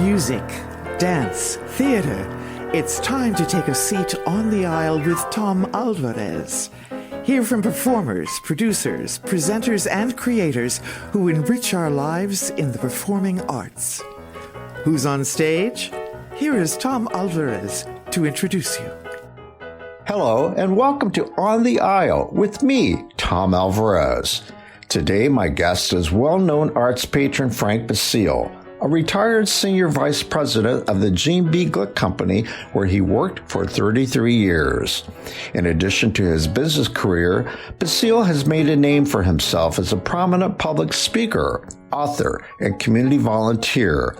Music, dance, theater. It's time to take a seat on the aisle with Tom Alvarez. Hear from performers, producers, presenters, and creators who enrich our lives in the performing arts. Who's on stage? Here is Tom Alvarez to introduce you. Hello, and welcome to On the Aisle with me, Tom Alvarez. Today, my guest is well-known arts patron Frank Basile, a retired senior vice president of the Gene B. Glick Company, where he worked for 33 years. In addition to his business career, Basile has made a name for himself as a prominent public speaker, author, and community volunteer.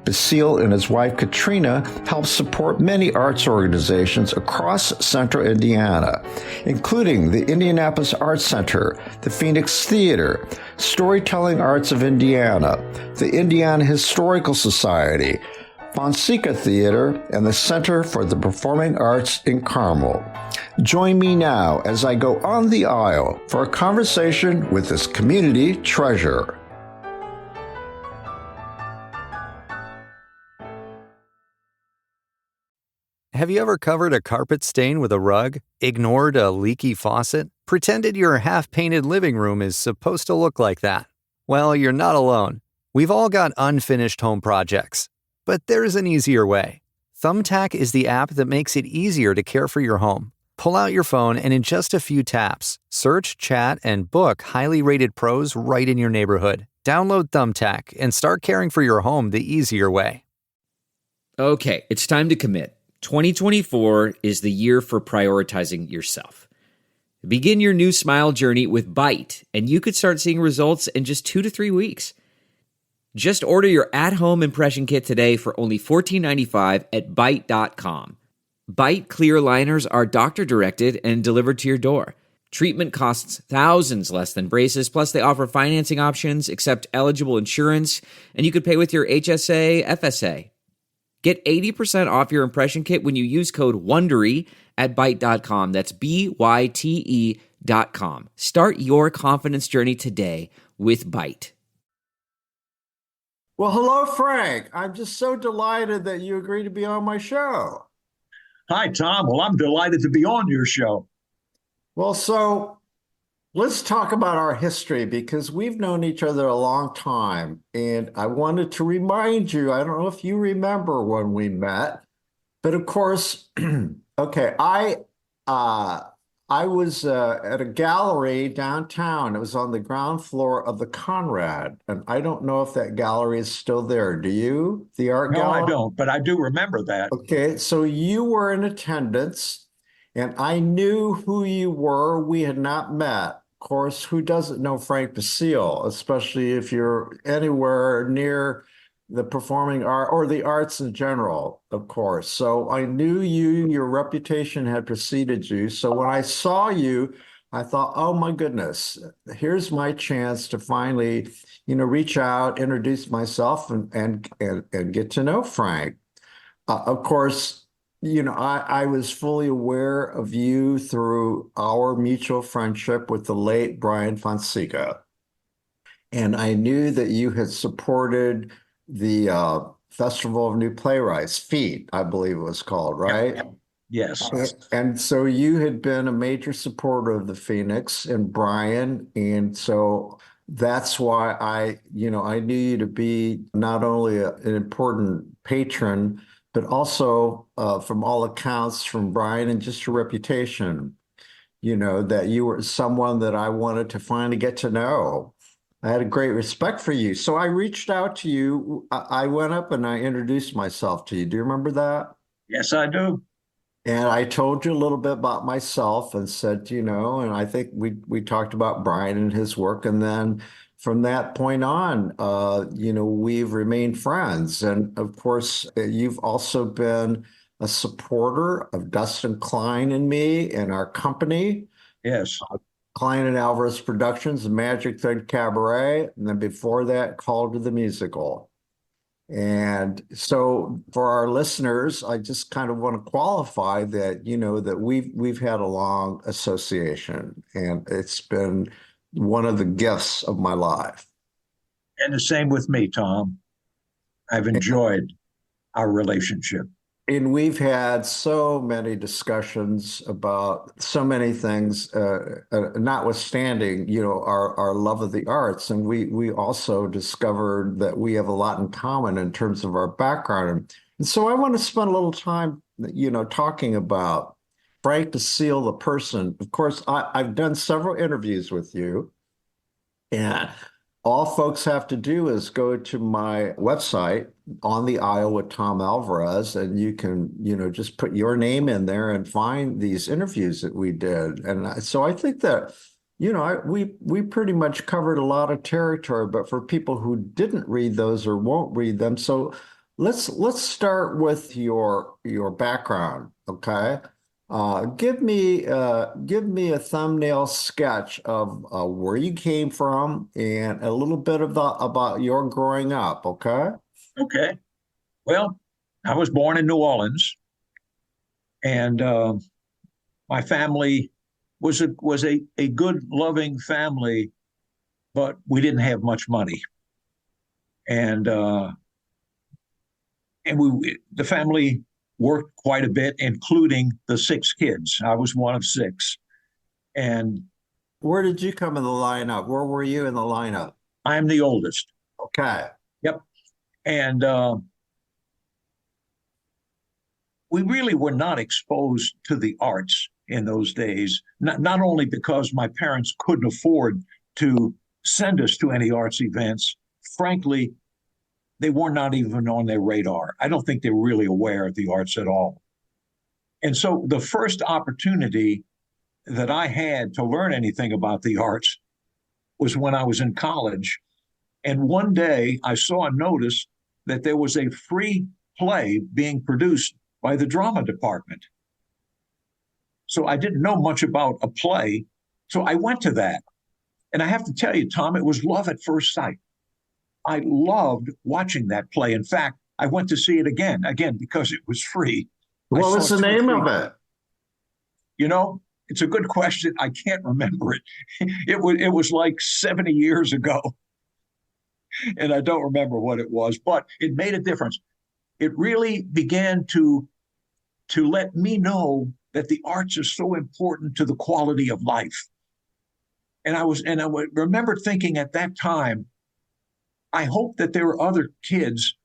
Basile and his wife Katrina help support many arts organizations across central Indiana, including the Indianapolis Arts Center, the Phoenix Theater, Storytelling Arts of Indiana, the Indiana Historical Society, Fonseca Theater, and the Center for the Performing Arts in Carmel. Join me now as I go on the aisle for a conversation with this community treasure. Have you ever covered a carpet stain with a rug, ignored a leaky faucet, pretended your half-painted living room is supposed to look like that? Well, you're not alone. We've all got unfinished home projects. But there's an easier way. Thumbtack is the app that makes it easier to care for your home. Pull out your phone and in just a few taps, search, chat, and book highly rated pros right in your neighborhood. Download Thumbtack and start caring for your home the easier way. Okay, it's time to commit. 2024 is the year for prioritizing yourself. Begin your new smile journey with Byte, and you could start seeing results in just 2 to 3 weeks. Just order your at-home impression kit today for only $14.95 at Byte.com. Byte clear liners are doctor-directed and delivered to your door. Treatment costs thousands less than braces, plus they offer financing options, accept eligible insurance, and you could pay with your HSA, FSA. Get 80% off your impression kit when you use code WONDERY at Byte.com. That's BYTE.com. Start your confidence journey today with Byte. Well, hello, Frank. I'm just so delighted that you agreed to be on my show. Hi, Tom. Well, I'm delighted to be on your show. Well, so let's talk about our history because we've known each other a long time. And I wanted to remind you, I don't know if you remember when we met, but of course, okay, I was at a gallery downtown. It was on the ground floor of the Conrad. And I don't know if that gallery is still there. Do you? The art gallery? No, I don't, but I do remember that. Okay, so you were in attendance and I knew who you were. We had not met. Of course, who doesn't know Frank Basile, especially if you're anywhere near the performing art or the arts in general, of course. So I knew you, your reputation had preceded you. So when I saw you, I thought, oh my goodness, here's my chance to finally, reach out, introduce myself and get to know Frank. Of course, I was fully aware of you through our mutual friendship with the late Brian Fonseca. And I knew that you had supported the Festival of New Playwrights, FEAT, I believe it was called, right? Yes. And so you had been a major supporter of the Phoenix and Brian. And so that's why I knew you to be not only an important patron, but also from all accounts from Brian and just your reputation, that you were someone that I wanted to finally get to know. I had a great respect for you. So I reached out to you. I went up and I introduced myself to you. Do you remember that? Yes, I do. And I told you a little bit about myself and said, and I think we talked about Brian and his work. And then from that point on, we've remained friends. And of course, you've also been a supporter of Dustin Klein and me and our company. Yes. Klein and Alvarez Productions, Magic Thread Cabaret, and then before that, Call to the Musical. And so for our listeners, I just kind of want to qualify that, that we've had a long association, and it's been one of the gifts of my life. And the same with me, Tom. I've enjoyed our relationship. And we've had so many discussions about so many things, notwithstanding, our love of the arts. And we also discovered that we have a lot in common in terms of our background. And so I want to spend a little time, talking about Frank Basile, the person. Of course, I've done several interviews with you, and all folks have to do is go to my website, On the Aisle with Tom Alvarez, and you can, just put your name in there and find these interviews that we did. And so I think that, we pretty much covered a lot of territory, but for people who didn't read those or won't read them, so let's start with your background, okay? Give me a thumbnail sketch of where you came from and a little bit about your growing up, okay? Okay. Well, I was born in New Orleans, and my family was a good, loving family, but we didn't have much money, and the family worked quite a bit, including the 6 kids. I was one of 6. And where did you come in the lineup? Where were you in the lineup? I am the oldest. Okay. Yep. And we really were not exposed to the arts in those days, not only because my parents couldn't afford to send us to any arts events. Frankly, they were not even on their radar. I don't think they were really aware of the arts at all. And so the first opportunity that I had to learn anything about the arts was when I was in college. And one day I saw a notice that there was a free play being produced by the drama department. So I didn't know much about a play. So I went to that. And I have to tell you, Tom, it was love at first sight. I loved watching that play. In fact, I went to see it again, because it was free. What was the name of it? It's a good question. I can't remember it. It was like 70 years ago, and I don't remember what it was, but it made a difference. It really began to let me know that the arts are so important to the quality of life. And I remember thinking at that time, I hope that there are other kids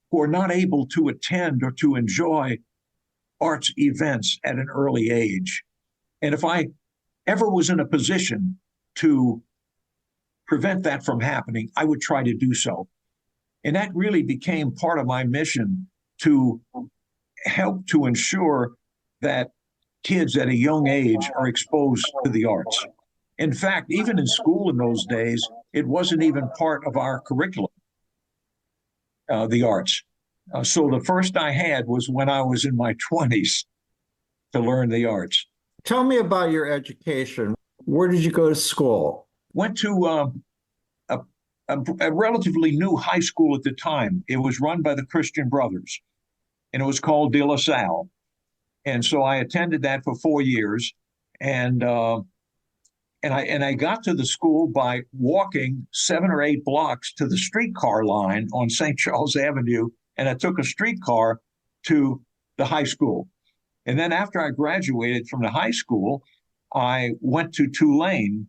who are not able to attend or to enjoy arts events at an early age. And if I ever was in a position to prevent that from happening, I would try to do so. And that really became part of my mission, to help to ensure that kids at a young age are exposed to the arts. In fact, even in school in those days, it wasn't even part of our curriculum, the arts. So the first I had was when I was in my 20s to learn the arts. Tell me about your education. Where did you go to school? Went to a relatively new high school at the time. It was run by the Christian Brothers, and it was called De La Salle. And so I attended that for 4 years, and I got to the school by walking 7 or 8 blocks to the streetcar line on St. Charles Avenue, and I took a streetcar to the high school. And then after I graduated from the high school, I went to Tulane,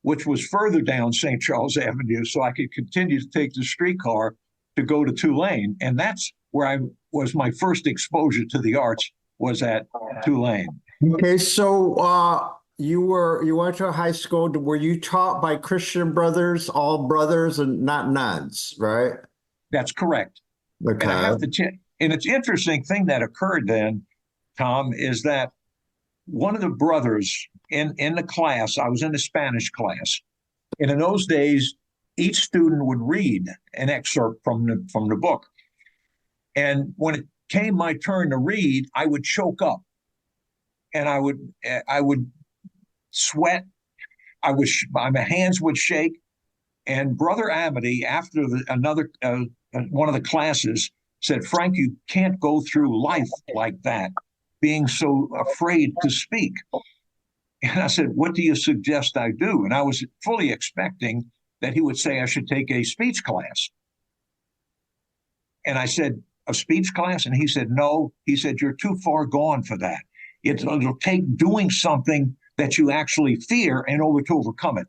which was further down St. Charles Avenue, so I could continue to take the streetcar to go to Tulane. And that's where my first exposure to the arts, was at Tulane. Okay, so you went to a high school. Were you taught by Christian brothers, all brothers, and not nuns, right? That's correct. Okay. And I have to and it's interesting thing that occurred then, Tom, is that one of the brothers in the class, I was in the Spanish class, and in those days, each student would read an excerpt from the book. And when it came my turn to read, I would choke up, and I would sweat. My hands would shake. And Brother Amity, after one of the classes, said, "Frank, you can't go through life like that, being so afraid to speak." And I said, "What do you suggest I do?" And I was fully expecting that he would say I should take a speech class. And I said, a speech class? And he said, no. He said, you're too far gone for that. It'll take doing something that you actually fear in order to overcome it.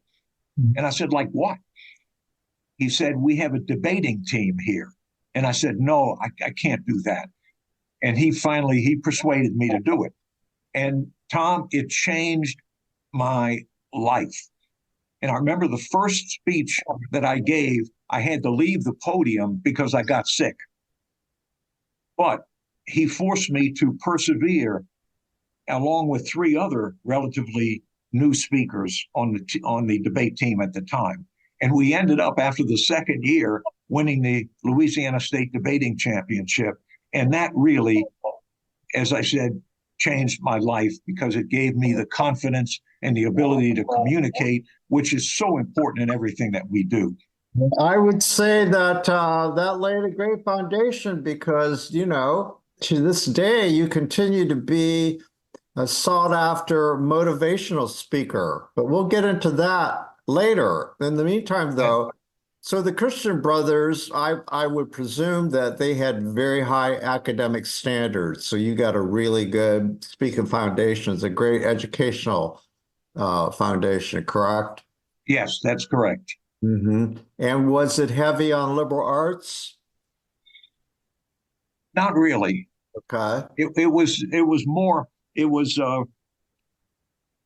And I said, like what? He said, we have a debating team here. And I said, no, I can't do that. And he persuaded me to do it. And Tom, it changed my life. And I remember the first speech that I gave, I had to leave the podium because I got sick. But he forced me to persevere along with three other relatively new speakers on the debate team at the time. And we ended up, after the second year, winning the Louisiana State Debating Championship. And that really, as I said, changed my life because it gave me the confidence and the ability to communicate, which is so important in everything that we do. I would say that that laid a great foundation because, you know, to this day, you continue to be a sought-after motivational speaker. But we'll get into that later. In the meantime, though, so the Christian Brothers, I would presume that they had very high academic standards. So you got a really good speaking foundation. It's a great educational foundation, correct? Yes, that's correct. Mm-hmm. And was it heavy on liberal arts? Not really. Okay. It was more. It was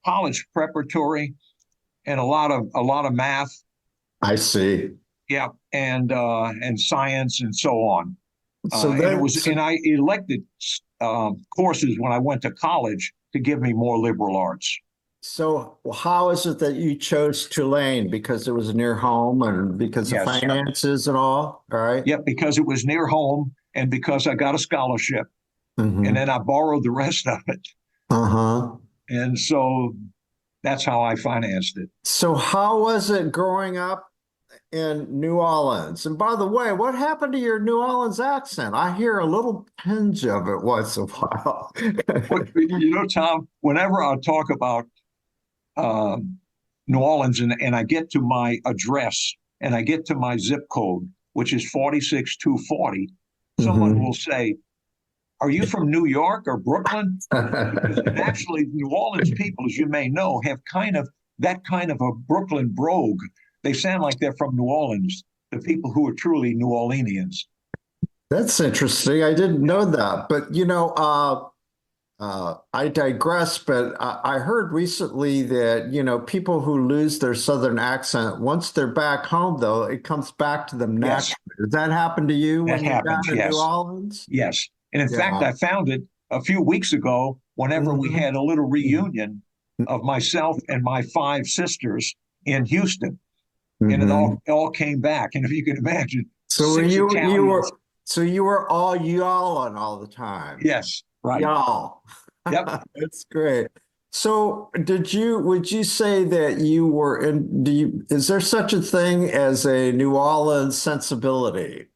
college preparatory and a lot of math. I see. Yeah, and science and so on. So and I elected courses when I went to college to give me more liberal arts. So how is it that you chose Tulane? Because it was near home and because of finances and all right? Yep, because it was near home and because I got a scholarship. Mm-hmm. And then I borrowed the rest of it. Uh-huh. And so that's how I financed it. So how was it growing up in New Orleans? And by the way, what happened to your New Orleans accent? I hear a little tinge of it once in a while. You know, Tom, whenever I talk about New Orleans and I get to my address and I get to my zip code, which is 46240, someone will say, are you from New York or Brooklyn? And actually, New Orleans people, as you may know, have that kind of a Brooklyn brogue. They sound like they're from New Orleans, the people who are truly New Orleanians. That's interesting. I didn't know that. But, you know, I digress, but I heard recently that, you know, people who lose their Southern accent, once they're back home, though, it comes back to them naturally. Yes. Does that happen to you when you're down in New Orleans? Yes. And in fact, I found it a few weeks ago whenever we had a little reunion of myself and my 5 sisters in Houston. And it all came back. And if you can imagine, so you were all y'all all the time. Yes, right. Y'all. Yep. That's great. So would you say that you were is there such a thing as a New Orleans sensibility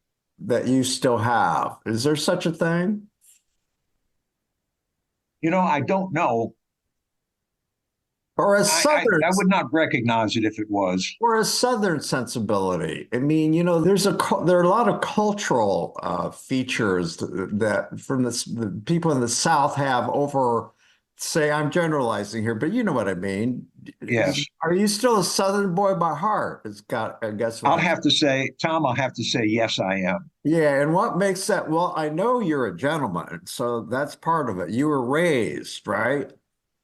that you still have? Is there such a thing? You know, I don't know. Or a Southern, I would not recognize it if it was. Or a Southern sensibility. I mean, you know, there are a lot of cultural features that from the people in the South have over, say, I'm generalizing here, but you know what I mean. Yes. Are you still a Southern boy by heart? I guess. I'll have to say, yes, I am. Yeah, and what makes that? Well, I know you're a gentleman, so that's part of it. You were raised, right?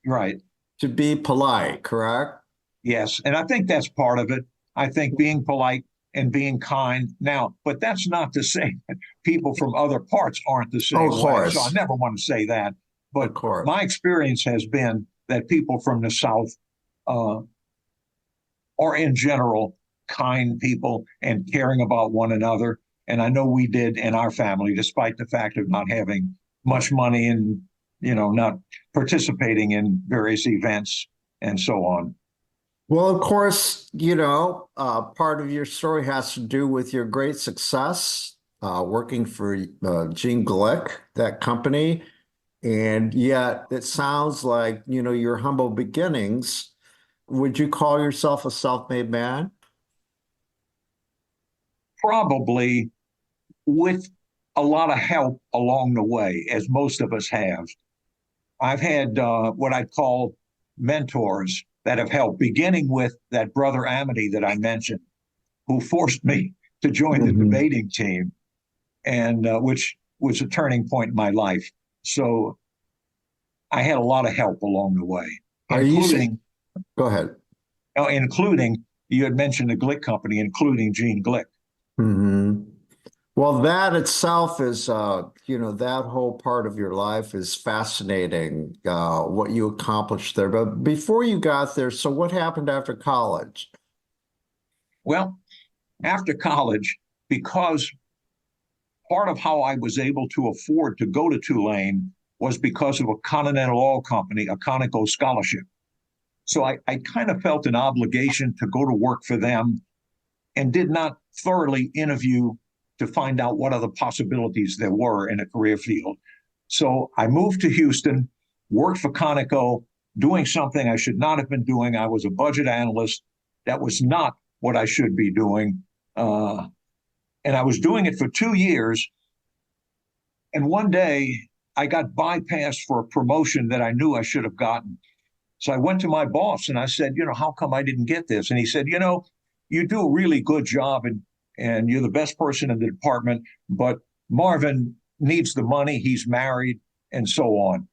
Right. To be polite, correct? Yes, and I think that's part of it. I think being polite and being kind. Now, but that's not to say that people from other parts aren't the same way. So I never want to say that. But my experience has been that people from the South are in general kind people and caring about one another. And I know we did in our family, despite the fact of not having much money and, you know, not participating in various events and so on. Well, of course, you know, part of your story has to do with your great success working for Gene Glick, that company. And yet it sounds like, you know, your humble beginnings. Would you call yourself a self-made man? Probably with a lot of help along the way, as most of us have. I've had what I call mentors that have helped, beginning with that brother Amity that I mentioned, who forced me to join the debating team, and which was a turning point in my life. So I had a lot of help along the way, including. Go ahead. Including, you had mentioned the Glick company, including Gene Glick. Mm-hmm. Well, that itself is, that whole part of your life is fascinating, what you accomplished there. But before you got there, so what happened after college? Well, after college, because part of how I was able to afford to go to Tulane was because of a Continental Oil Company, a Conoco scholarship. So I kind of felt an obligation to go to work for them and did not thoroughly interview to find out what other possibilities there were in a career field. So I moved to Houston, worked for Conoco, doing something I should not have been doing. I was a budget analyst. That was not what I should be doing. And I was doing it for 2 years. And one day I got bypassed for a promotion that I knew I should have gotten. So I went to my boss and I said, how come I didn't get this? And he said, you do a really good job and you're the best person in the department, but Marvin needs the money. He's married and so on.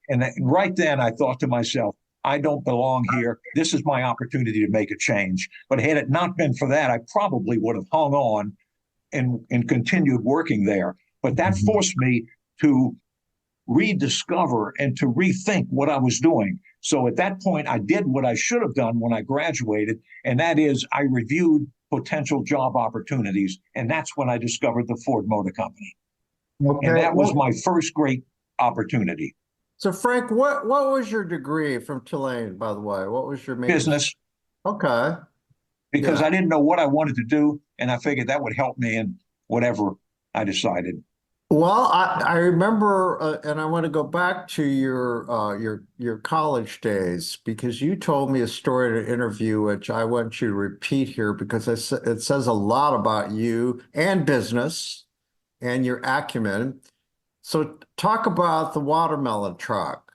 And right then I thought to myself, I don't belong here. This is my opportunity to make a change. But had it not been for that, I probably would have hung on and continued working there. But that forced me to rediscover and to rethink what I was doing. So at that point, I did what I should have done when I graduated, and that is I reviewed potential job opportunities, and that's when I discovered the Ford Motor Company. Okay. And that was my first great opportunity. So Frank, what was your degree from Tulane, by the way? What was your major? Business. Okay. Because I didn't know what I wanted to do, and I figured that would help me in whatever I decided. Well, I remember, and I want to go back to your college days, because you told me a story in an interview, which I want you to repeat here, because it says a lot about you and business and your acumen. So talk about the watermelon truck.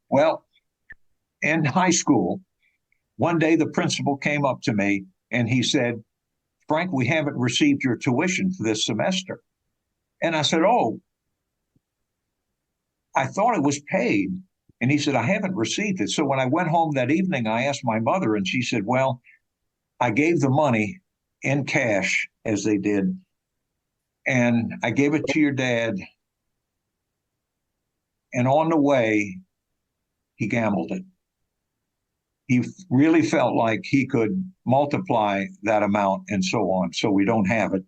Well, in high school, one day the principal came up to me and he said, Frank, we haven't received your tuition for this semester. And I said, oh, I thought it was paid. And he said, I haven't received it. So when I went home that evening, I asked my mother, and she said, well, I gave the money in cash, as they did, and I gave it to your dad. And on the way, he gambled it. He really felt like he could multiply that amount and so on. So we don't have it.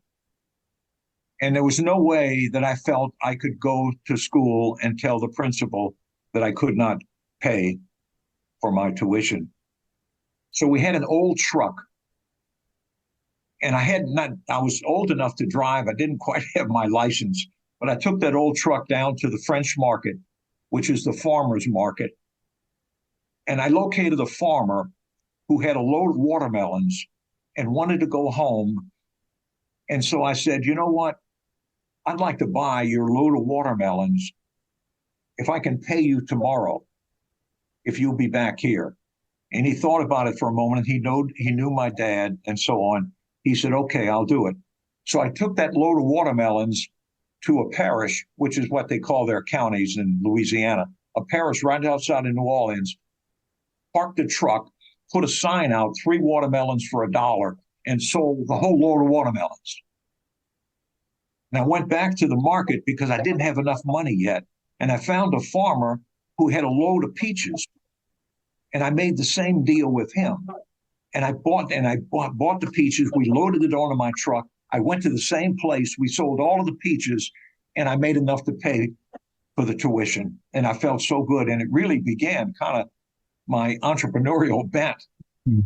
And there was no way that I felt I could go to school and tell the principal that I could not pay for my tuition. So we had an old truck. And I was old enough to drive. I didn't quite have my license, but I took that old truck down to the French market, which is the farmer's market. And I located a farmer who had a load of watermelons and wanted to go home. And so I said, you know what? I'd like to buy your load of watermelons if I can pay you tomorrow, if you'll be back here. And he thought about it for a moment. He knew my dad and so on. He said, okay, I'll do it. So I took that load of watermelons to a parish, which is what they call their counties in Louisiana, a parish right outside of New Orleans, parked the truck, put a sign out, 3 watermelons for $1, and sold the whole load of watermelons. And I went back to the market because I didn't have enough money yet. And I found a farmer who had a load of peaches. And I made the same deal with him. And I bought the peaches. We loaded it onto my truck. I went to the same place. We sold all of the peaches, and I made enough to pay for the tuition. And I felt so good. And it really began kind of my entrepreneurial bent.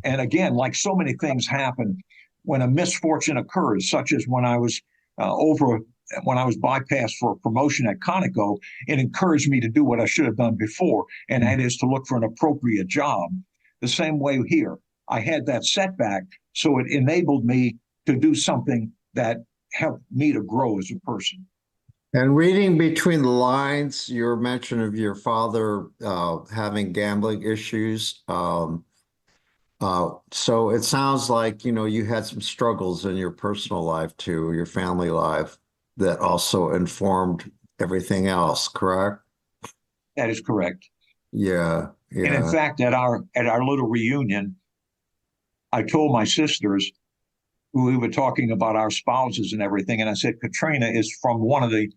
And again, like so many things happen when a misfortune occurs, such as when I was bypassed for a promotion at Conoco, it encouraged me to do what I should have done before, and that is to look for an appropriate job. The same way here, I had that setback, so it enabled me to do something that helped me to grow as a person. And reading between the lines, your mention of your father having gambling issues. So it sounds like, you had some struggles in your personal life too, your family life, that also informed everything else, correct? That is correct. Yeah, And in yeah. fact, at our little reunion, I told my sisters, we were talking about our spouses and everything, and I said, Katrina is from one of the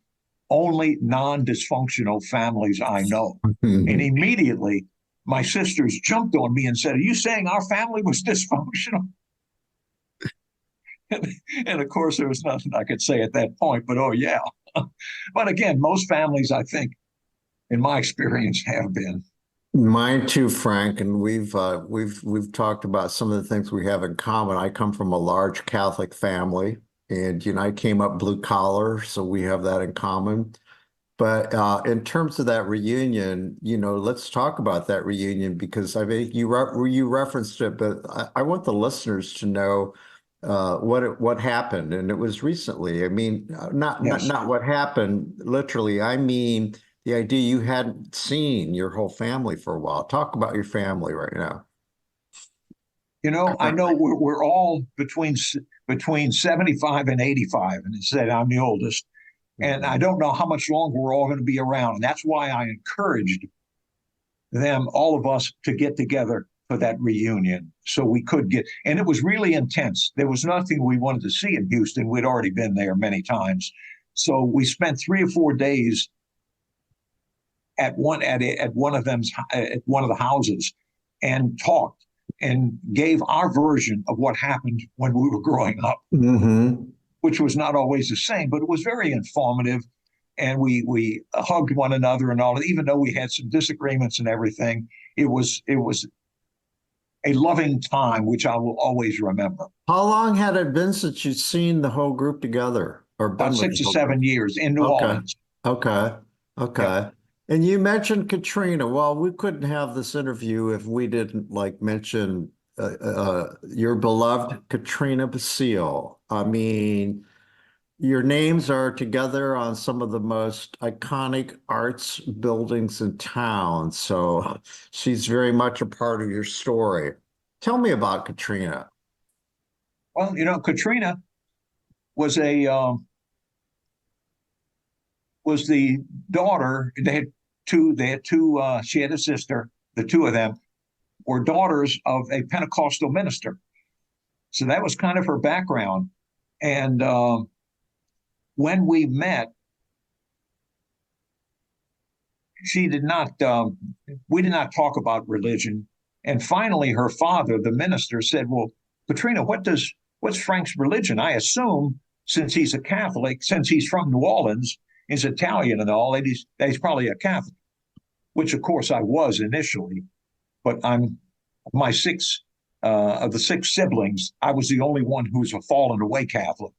only non-dysfunctional families I know. And immediately my sisters jumped on me and said, are you saying our family was dysfunctional? And of course, there was nothing I could say at that point, but oh, yeah. But again, most families, I think, in my experience, have been. Mine too, Frank, and we've talked about some of the things we have in common. I come from a large Catholic family, and I came up blue collar, so we have that in common. But in terms of that reunion, let's talk about that reunion because I mean you referenced it, but I want the listeners to know what happened, and it was recently. I mean, not what happened literally. I mean, the idea you hadn't seen your whole family for a while. Talk about your family right now. I know we're all between 75 and 85, and it said I'm the oldest. And I don't know how much longer we're all going to be around. And that's why I encouraged them, all of us, to get together for that reunion so we could get, and it was really intense. There was nothing we wanted to see in Houston. We'd already been there many times. So we spent 3 or 4 days at one of the houses and talked and gave our version of what happened when we were growing up. Mm-hmm. Which was not always the same, but it was very informative. And we hugged one another and all, even though we had some disagreements and everything, it was a loving time, which I will always remember. How long had it been since you'd seen the whole group together? Or about 6 or 7 years in New Orleans. Okay. Yep. And you mentioned Katrina. Well, we couldn't have this interview if we didn't mention your beloved Katrina Basile. I mean, your names are together on some of the most iconic arts buildings in town. So she's very much a part of your story. Tell me about Katrina. Well, Katrina was was the daughter. They had two. She had a sister. The two of them were daughters of a Pentecostal minister. So that was kind of her background. And when we met, we did not talk about religion. And finally, her father, the minister, said, well, Katrina, what's Frank's religion? I assume since he's a Catholic, since he's from New Orleans, he's Italian and all, that he's probably a Catholic, which of course I was initially. But I'm of the 6 siblings, I was the only one who's a fallen away Catholic.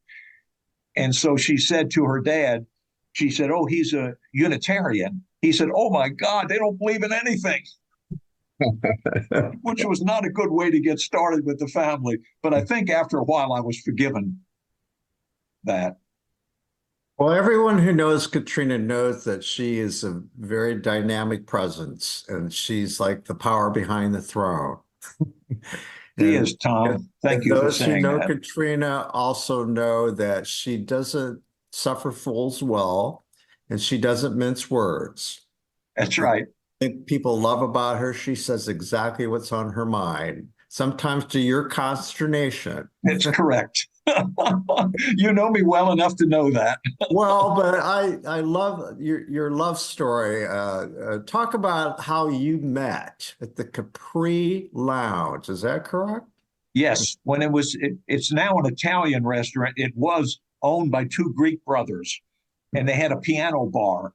And so she said to her dad, she said, oh, he's a Unitarian. He said, oh my God, they don't believe in anything. Which was not a good way to get started with the family. But I think after a while I was forgiven that. Well, everyone who knows Katrina knows that she is a very dynamic presence, and she's like the power behind the throne. She is, Tom. Thank you for saying that. Those who know Katrina also know that she doesn't suffer fools well, and she doesn't mince words. That's right. I think people love about her. She says exactly what's on her mind, sometimes to your consternation. It's correct. You know me well enough to know that. Well, but I love your love story. Talk about how you met at the Capri Lounge. Is that correct? Yes. When it's now an Italian restaurant. It was owned by 2 Greek brothers, and they had a piano bar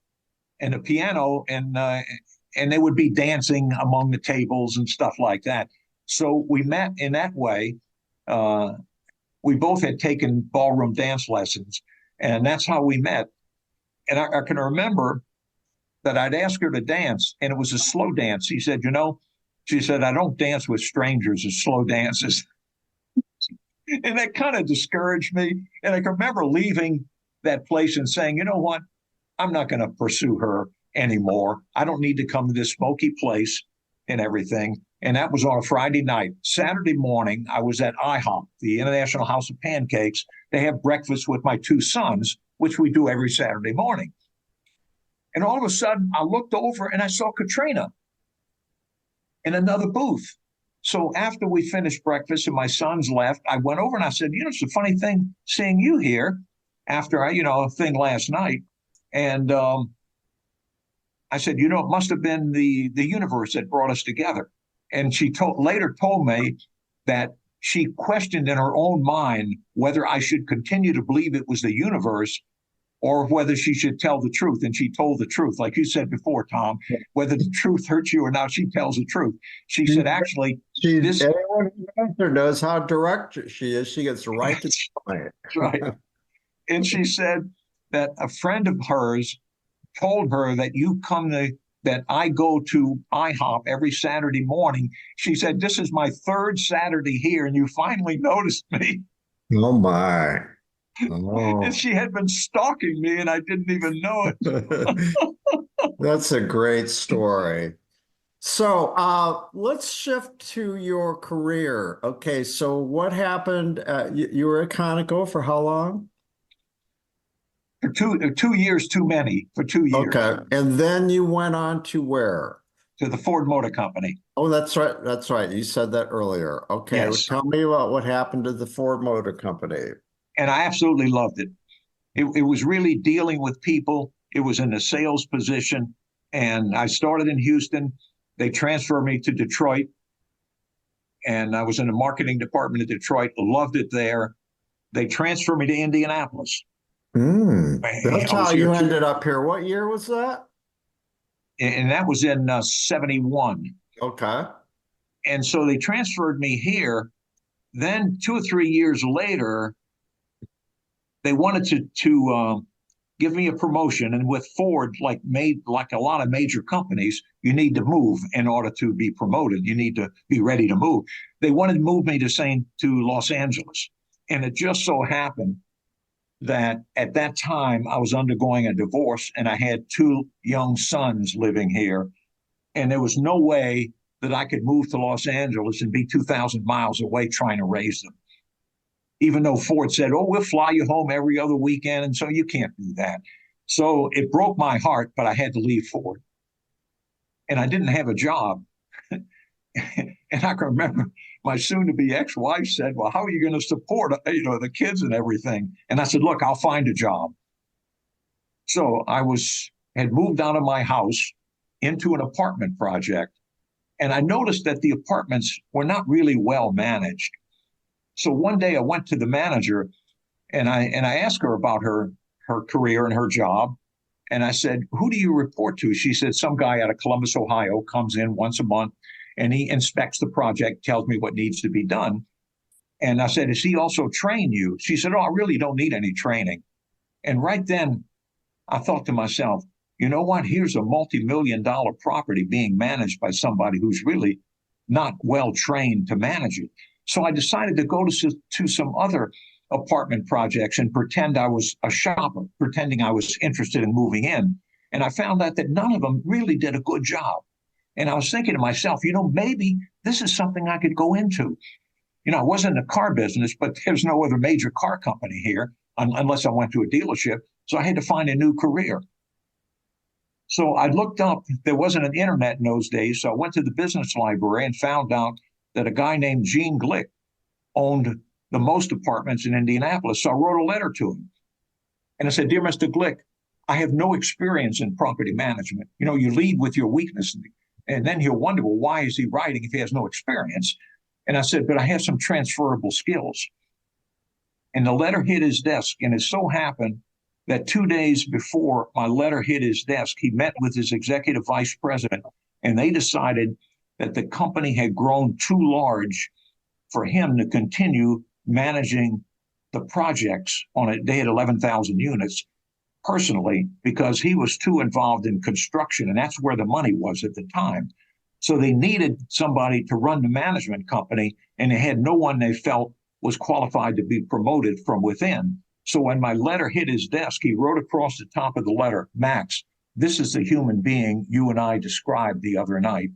and a piano, and they would be dancing among the tables and stuff like that. So we met in that way. We both had taken ballroom dance lessons, and that's how we met. And I can remember that I'd ask her to dance, and it was a slow dance. She said, I don't dance with strangers as slow dances. And that kind of discouraged me. And I can remember leaving that place and saying, you know what? I'm not going to pursue her anymore. I don't need to come to this smoky place and everything. And that was on a Friday night. Saturday morning, I was at IHOP, the International House of Pancakes. They have breakfast with my two sons, which we do every Saturday morning. And all of a sudden, I looked over and I saw Katrina in another booth. So after we finished breakfast and my sons left, I went over and I said, it's a funny thing seeing you here after a thing last night. And I said, it must have been the universe that brought us together. And she later told me that she questioned in her own mind whether I should continue to believe it was the universe or whether she should tell the truth. And she told the truth. Like you said before, Tom, whether the truth hurts you or not, she tells the truth. She said, actually, anyone who knows her knows how direct she is. She gets right to the point. Right. And she said that a friend of hers told her that I go to IHOP every Saturday morning. She said, this is my third Saturday here, and you finally noticed me. Oh, my. Oh. And she had been stalking me, and I didn't even know it. That's a great story. So let's shift to your career. Okay, so what happened? You were at Conoco for how long? For 2 years, too many, for 2 years. Okay, and then you went on to where? To the Ford Motor Company. Oh, that's right. That's right. You said that earlier. Okay, yes. Tell me about what happened to the Ford Motor Company. And I absolutely loved it. It was really dealing with people. It was in a sales position. And I started in Houston. They transferred me to Detroit. And I was in the marketing department at Detroit. Loved it there. They transferred me to Indianapolis. That's how you ended up here. What year was that? And that was in 71. Okay. And so they transferred me here. Then 2 or 3 years later, they wanted to give me a promotion. And with Ford, like a lot of major companies, you need to move in order to be promoted. You need to be ready to move. They wanted to move me to Los Angeles. And it just so happened that at that time I was undergoing a divorce and I had 2 young sons living here. And there was no way that I could move to Los Angeles and be 2,000 miles away trying to raise them. Even though Ford said, we'll fly you home every other weekend. And so you can't do that. So it broke my heart, but I had to leave Ford. And I didn't have a job. And I can remember my soon-to-be ex-wife said, well, how are you going to support, the kids and everything? And I said, look, I'll find a job. So I had moved out of my house into an apartment project. And I noticed that the apartments were not really well managed. So one day I went to the manager and I asked her about her career and her job. And I said, who do you report to? She said, some guy out of Columbus, Ohio comes in once a month and he inspects the project, tells me what needs to be done. And I said, does he also train you? She said, I really don't need any training. And right then I thought to myself, you know what? Here's a multi-million-dollar property being managed by somebody who's really not well trained to manage it. So I decided to go to some other apartment projects and pretend I was a shopper, pretending I was interested in moving in. And I found out that none of them really did a good job. And I was thinking to myself, maybe this is something I could go into. I wasn't in the car business, but there's no other major car company here unless I went to a dealership. So I had to find a new career. So I looked up, there wasn't an internet in those days. So I went to the business library and found out that a guy named Gene Glick owned the most apartments in Indianapolis. So I wrote a letter to him. And I said, dear Mr. Glick, I have no experience in property management. You lead with your weakness. And then he'll wonder, well, why is he writing if he has no experience? And I said, but I have some transferable skills. And the letter hit his desk. And it so happened that 2 days before my letter hit his desk, he met with his executive vice president, and they decided that the company had grown too large for him to continue managing the projects on it. They had 11,000 units personally because he was too involved in construction, and that's where the money was at the time. So they needed somebody to run the management company, and they had no one they felt was qualified to be promoted from within. So when my letter hit his desk, he wrote across the top of the letter, Max, this is the human being you and I described the other night.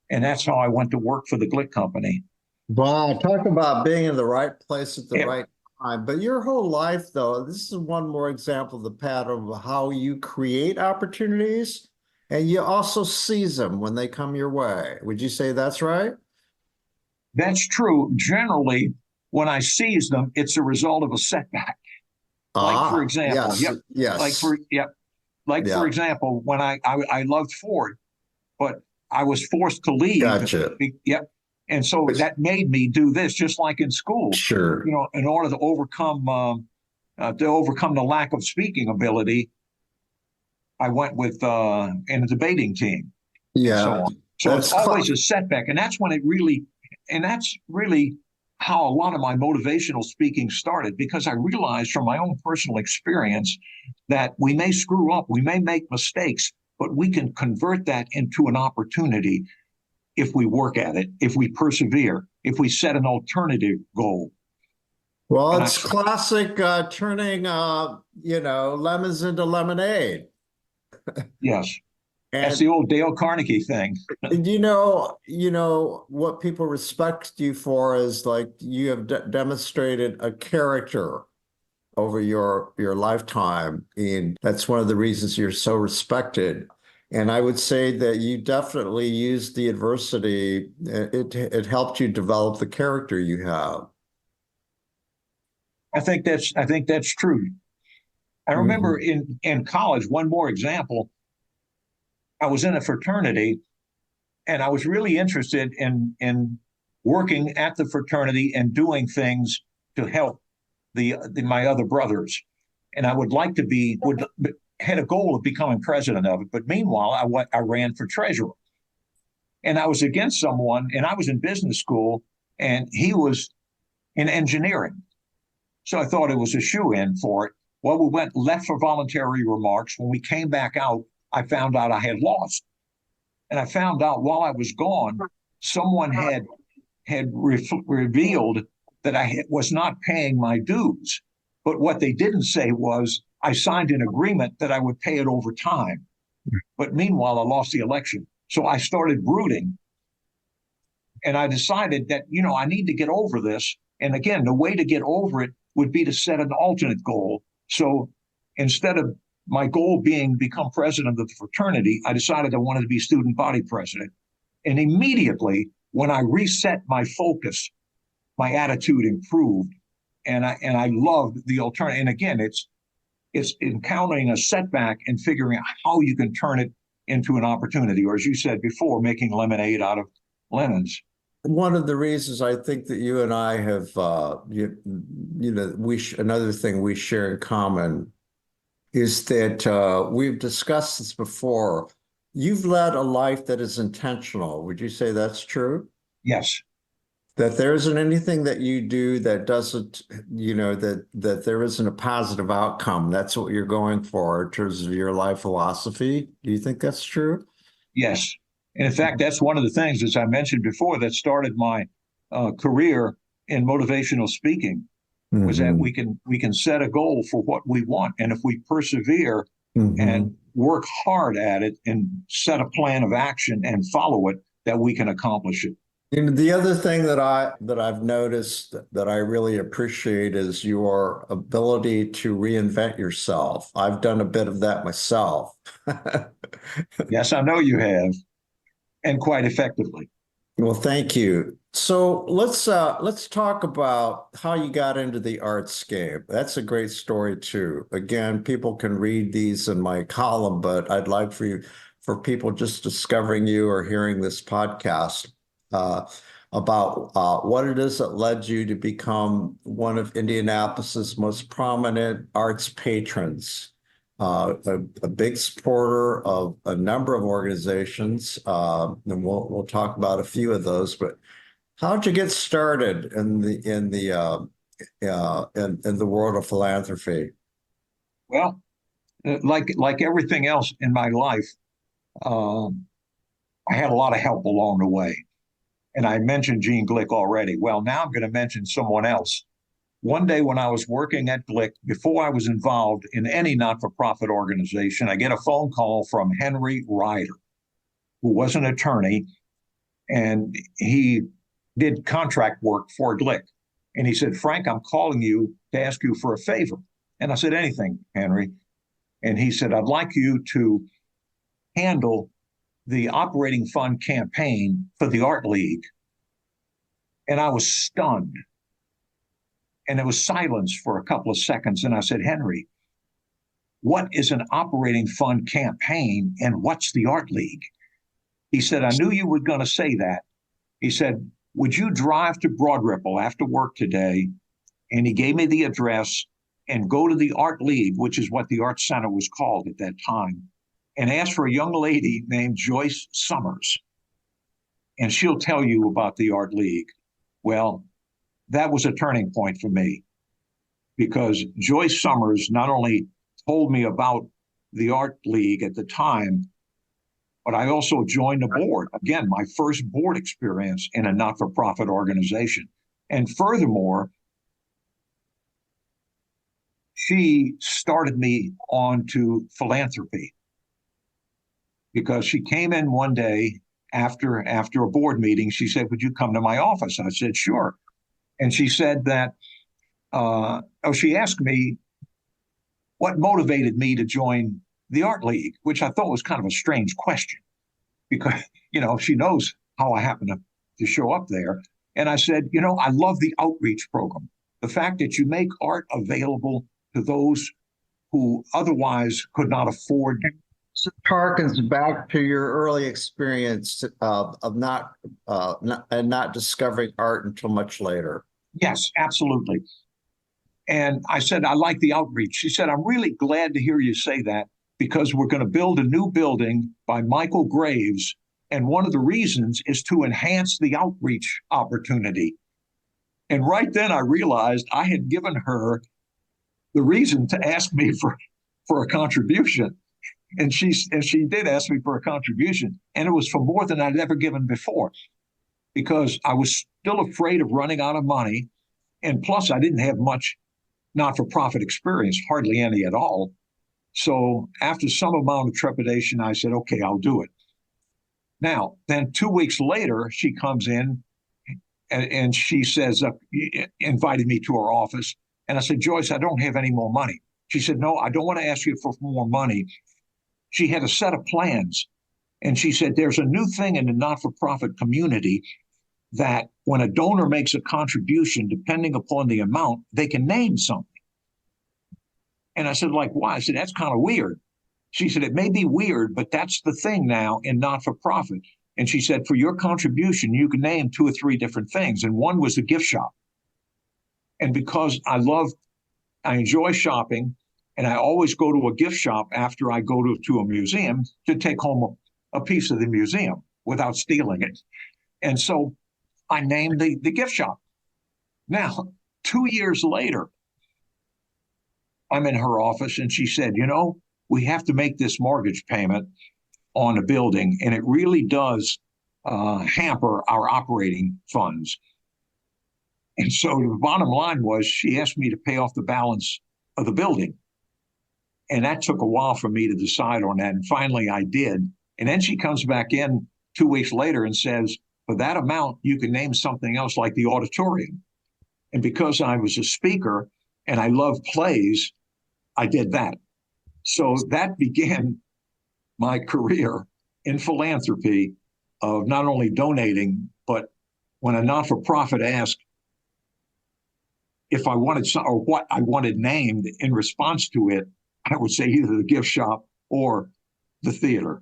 And that's how I went to work for the Glick company. Wow, talk about being in the right place at the Yeah. right time. But your whole life, though, this is one more example of the pattern of how you create opportunities and you also seize them when they come your way. Would you say that's right? That's true. Generally, when I seize them, it's a result of a setback. Like, for example, yes. For example, when I loved Ford, but I was forced to leave. Gotcha. Yep. And so that made me do this, just like in school. Sure. You know, in order to overcome the lack of speaking ability, I went with in a debating team. Yeah. So on. So it's always a setback, and that's really how a lot of my motivational speaking started, because I realized from my own personal experience that we may screw up, we may make mistakes, but we can convert that into an opportunity if we work at it, if we persevere, if we set an alternative goal. Well, it's classic turning, lemons into lemonade. Yes. And that's the old Dale Carnegie thing. What people respect you for is like you have demonstrated a character over your lifetime, and that's one of the reasons you're so respected. And I would say that you definitely used the adversity. It helped you develop the character you have. I think that's true. I remember in college, one more example. I was in a fraternity, and I was really interested in working at the fraternity and doing things to help my other brothers. And I would like to had a goal of becoming president of it. But meanwhile, I ran for treasurer, and I was against someone, and I was in business school, and he was in engineering. So I thought it was a shoe-in for it. Well, we left for voluntary remarks. When we came back out, I found out I had lost. And I found out while I was gone, someone had revealed that I was not paying my dues. But what they didn't say was I signed an agreement that I would pay it over time. But meanwhile, I lost the election. So I started brooding. And I decided that, I need to get over this. And again, the way to get over it would be to set an alternate goal. So instead of my goal being to become president of the fraternity, I decided I wanted to be student body president. And immediately, when I reset my focus, my attitude improved, and I loved the alternative. And again, it's encountering a setback and figuring out how you can turn it into an opportunity, or as you said before, making lemonade out of lemons. One of the reasons I think that you and I have, another thing we share in common is that we've discussed this before. You've led a life that is intentional. Would you say that's true? Yes. That there isn't anything that you do that doesn't, that there isn't a positive outcome. That's what you're going for in terms of your life philosophy. Do you think that's true? Yes. And in fact, that's one of the things, as I mentioned before, that started my career in motivational speaking. Was that we can set a goal for what we want, and if we persevere and work hard at it and set a plan of action and follow it, that we can accomplish it. The other thing that I've noticed that I really appreciate is your ability to reinvent yourself. I've done a bit of that myself. Yes, I know you have, and quite effectively. Well, thank you. So let's talk about how you got into the arts game. That's a great story too. Again, people can read these in my column, but I'd like for people just discovering you or hearing this podcast about what it is that led you to become one of Indianapolis's most prominent arts patrons. A big supporter of a number of organizations, and we'll talk about a few of those. But how'd you get started in the world of philanthropy? Well, like everything else in my life, I had a lot of help along the way. And I mentioned Gene Glick already. Well, now I'm going to mention someone else. One day when I was working at Glick, before I was involved in any not-for-profit organization, I get a phone call from Henry Ryder, who was an attorney, and he did contract work for Glick. And he said, Frank, I'm calling you to ask you for a favor. And I said, anything, Henry. And he said, I'd like you to handle the operating fund campaign for the Art League. And I was stunned. And there was silence for a couple of seconds. And I said, Henry, what is an operating fund campaign and what's the Art League? He said, I knew you were going to say that. He said, would you drive to Broad Ripple after work today? And he gave me the address and go to the Art League, which is what the Arts Center was called at that time, and ask for a young lady named Joyce Summers. And she'll tell you about the Art League. Well, that was a turning point for me because Joyce Summers not only told me about the Art League at the time, but I also joined the board. Again, my first board experience in a not-for-profit organization. And furthermore, she started me on to philanthropy because she came in one day after a board meeting. She said, would you come to my office? I said, sure. And she said that, she asked me what motivated me to join the Art League, which I thought was kind of a strange question because, she knows how I happen to show up there. And I said, I love the outreach program. The fact that you make art available to those who otherwise could not afford. So it harkens back to your early experience of not discovering art until much later. Yes, absolutely. And I said, I like the outreach. She said, I'm really glad to hear you say that because we're going to build a new building by Michael Graves. And one of the reasons is to enhance the outreach opportunity. And right then I realized I had given her the reason to ask me for a contribution. And she did ask me for a contribution. And it was for more than I'd ever given before because I was still afraid of running out of money. And plus, I didn't have much not-for-profit experience, hardly any at all. So after some amount of trepidation, I said, okay, I'll do it. Now, then 2 weeks later, she comes in and she says, invited me to her office. And I said, Joyce, I don't have any more money. She said, no, I don't want to ask you for more money. She had a set of plans. And she said, there's a new thing in the not-for-profit community that when a donor makes a contribution, depending upon the amount, they can name something. And I said, like, why? I said, that's kind of weird. She said, it may be weird, but that's the thing now in not-for-profit. And she said, for your contribution, you can name 2 or 3 different things. And one was the gift shop. And because I enjoy shopping, and I always go to a gift shop after I go to a museum to take home a piece of the museum without stealing it. And so I named the gift shop. Now, 2 years later, I'm in her office and she said, we have to make this mortgage payment on a building, and it really does hamper our operating funds. And so the bottom line was she asked me to pay off the balance of the building. And that took a while for me to decide on that. And finally I did. And then she comes back in 2 weeks later and says, for that amount, you can name something else like the auditorium. And because I was a speaker and I love plays, I did that. So that began my career in philanthropy of not only donating, but when a not-for-profit asked if I wanted some or what I wanted named in response to it, I would say either the gift shop or the theater.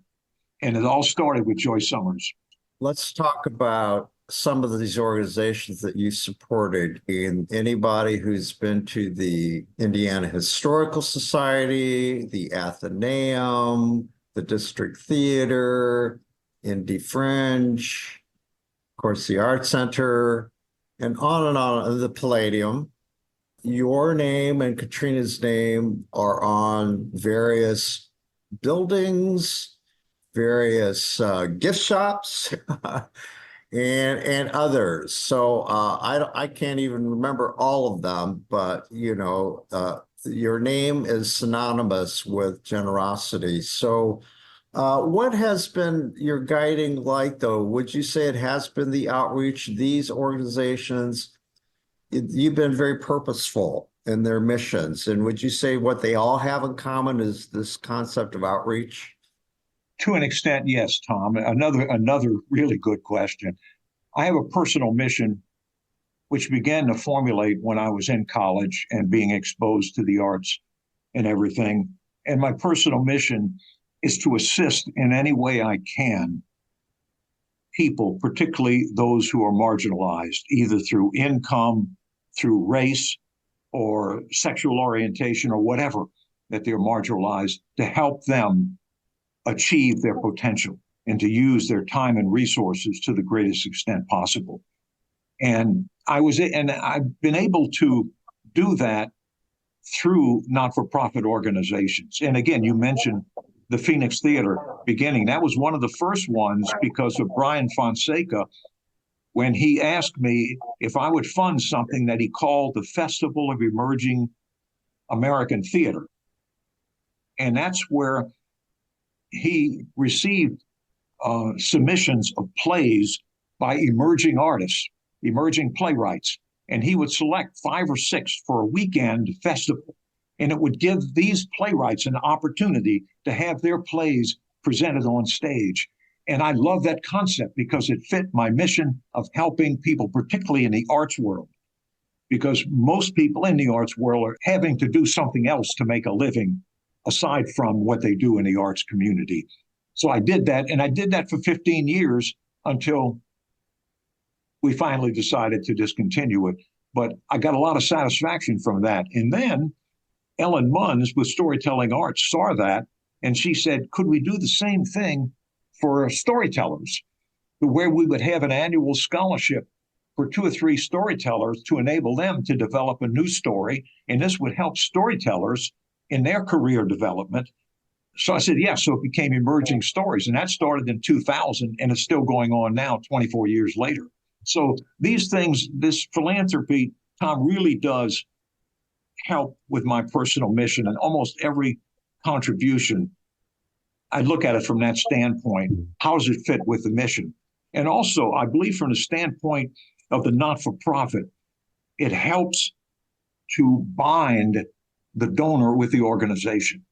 And it all started with Joyce Summers. Let's talk about some of these organizations that you supported. And anybody who's been to the Indiana Historical Society, the Athenaeum, the District Theater, Indy Fringe, of course, the Arts Center, and on, the Palladium. Your name and Katrina's name are on various buildings, various gift shops. and others. So I can't even remember all of them, but your name is synonymous with generosity. So what has been your guiding light, though? Would you say it has been the outreach? These organizations, you've been very purposeful in their missions. And would you say what they all have in common is this concept of outreach? To an extent, yes, Tom. Another really good question. I have a personal mission which began to formulate when I was in college and being exposed to the arts and everything. And my personal mission is to assist in any way I can people, particularly those who are marginalized, either through income, through race, or sexual orientation, or whatever, that they're marginalized, to help them achieve their potential and to use their time and resources to the greatest extent possible. And I've been able to do that through not-for-profit organizations. And again, you mentioned the Phoenix Theater beginning. That was one of the first ones because of Brian Fonseca, when he asked me if I would fund something that he called the Festival of Emerging American Theater. And that's where he received submissions of plays by emerging artists, emerging playwrights, and he would select 5 or 6 for a weekend festival. And it would give these playwrights an opportunity to have their plays presented on stage. And I love that concept because it fit my mission of helping people, particularly in the arts world, because most people in the arts world are having to do something else to make a living aside from what they do in the arts community. So I did that, and I did that for 15 years until we finally decided to discontinue it. But I got a lot of satisfaction from that. And then Ellen Munns with Storytelling Arts saw that, and she said, could we do the same thing for storytellers, where we would have an annual scholarship for 2 or 3 storytellers to enable them to develop a new story, and this would help storytellers in their career development. So I said, yes. So it became Emerging Stories, and that started in 2000, and it's still going on now, 24 years later. So these things, this philanthropy, Tom, really does help with my personal mission, and almost every contribution, I look at it from that standpoint. How does it fit with the mission? And also, I believe from the standpoint of the not-for-profit, it helps to bind the donor with the organization.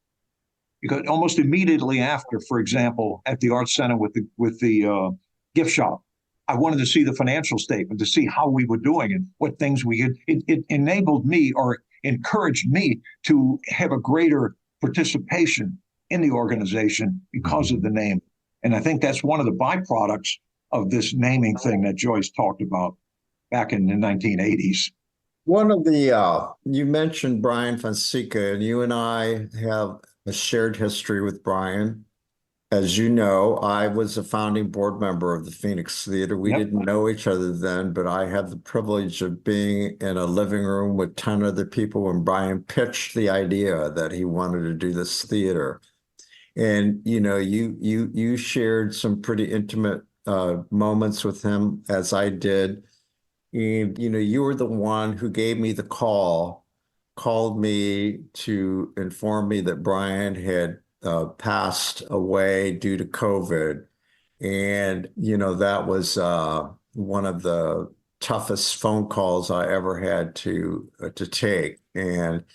Because almost immediately after, for example, at the Arts Center with the gift shop, I wanted to see the financial statement to see how we were doing and what things we had. It enabled me or encouraged me to have a greater participation in the organization because of the name. And I think that's one of the byproducts of this naming thing that Joyce talked about back in the 1980s. One of the, you mentioned Brian Fonseca, and you and I have a shared history with Brian. As you know, I was a founding board member of the Phoenix Theater. We didn't know each other then, but I had the privilege of being in a living room with 10 other people when Brian pitched the idea that he wanted to do this theater. And, you shared some pretty intimate moments with him, as I did. And, you were the one who gave me the called me to inform me that Brian had passed away due to COVID. And, that was one of the toughest phone calls I ever had to take. And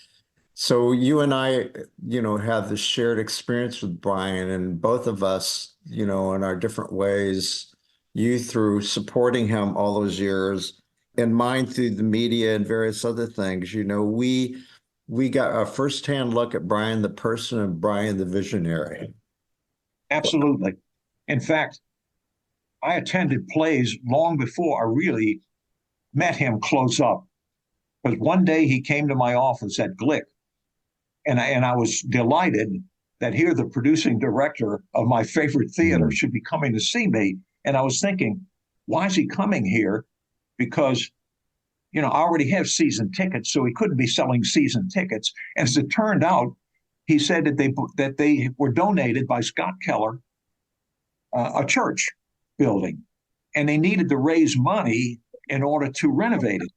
so you and I, have this shared experience with Brian, and both of us, in our different ways, you through supporting him all those years, and mine through the media and various other things. We got a firsthand look at Brian the person and Brian the visionary. Absolutely. In fact, I attended plays long before I really met him close up. Because one day he came to my office at Glick, and I was delighted that here the producing director of my favorite theater should be coming to see me. And I was thinking, why is he coming here? Because I already have season tickets, so he couldn't be selling season tickets. And as it turned out, he said that they were donated by Scott Keller, a church building. and they needed to raise money in order to renovate it.